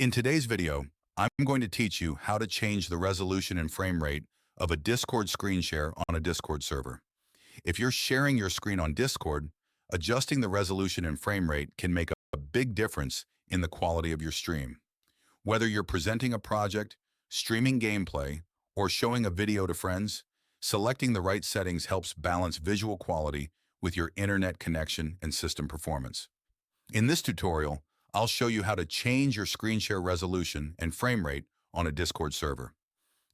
In today's video, I'm going to teach you how to change the resolution and frame rate of a Discord screen share on a Discord server. If you're sharing your screen on Discord, adjusting the resolution and frame rate can make a big difference in the quality of your stream. Whether you're presenting a project, streaming gameplay, or showing a video to friends, selecting the right settings helps balance visual quality with your internet connection and system performance. In this tutorial, I'll show you how to change your screen share resolution and frame rate on a Discord server.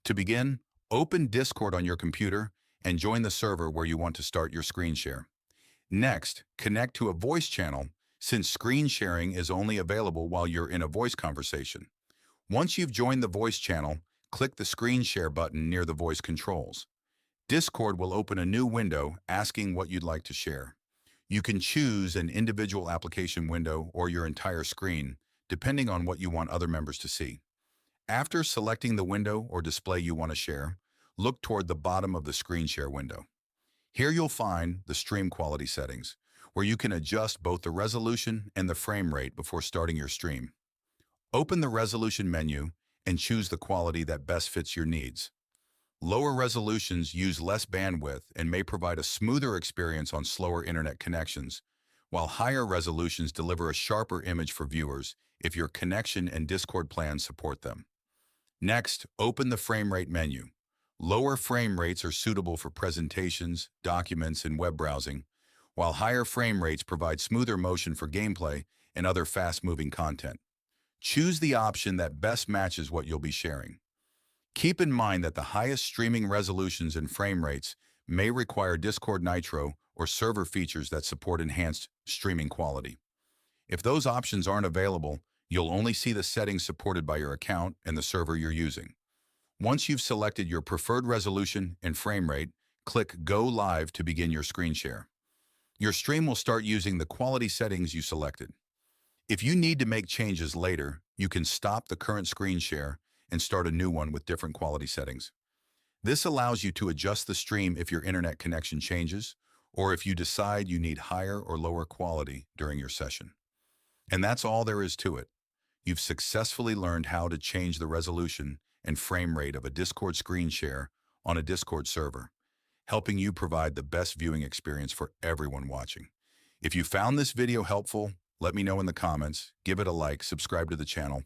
To begin, open Discord on your computer and join the server where you want to start your screen share. Next, connect to a voice channel since screen sharing is only available while you're in a voice conversation. Once you've joined the voice channel, click the screen share button near the voice controls. Discord will open a new window asking what you'd like to share. You can choose an individual application window or your entire screen, depending on what you want other members to see. After selecting the window or display you want to share, look toward the bottom of the screen share window. Here you'll find the stream quality settings, where you can adjust both the resolution and the frame rate before starting your stream. Open the resolution menu and choose the quality that best fits your needs. Lower resolutions use less bandwidth and may provide a smoother experience on slower internet connections, while higher resolutions deliver a sharper image for viewers if your connection and Discord plans support them. Next, open the frame rate menu. Lower frame rates are suitable for presentations, documents, and web browsing, while higher frame rates provide smoother motion for gameplay and other fast-moving content. Choose the option that best matches what you'll be sharing. Keep in mind that the highest streaming resolutions and frame rates may require Discord Nitro or server features that support enhanced streaming quality. If those options aren't available, you'll only see the settings supported by your account and the server you're using. Once you've selected your preferred resolution and frame rate, click Go Live to begin your screen share. Your stream will start using the quality settings you selected. If you need to make changes later, you can stop the current screen share and start a new one with different quality settings. This allows you to adjust the stream if your internet connection changes, or if you decide you need higher or lower quality during your session. And that's all there is to it. You've successfully learned how to change the resolution and frame rate of a Discord screen share on a Discord server, helping you provide the best viewing experience for everyone watching. If you found this video helpful, let me know in the comments, give it a like, subscribe to the channel,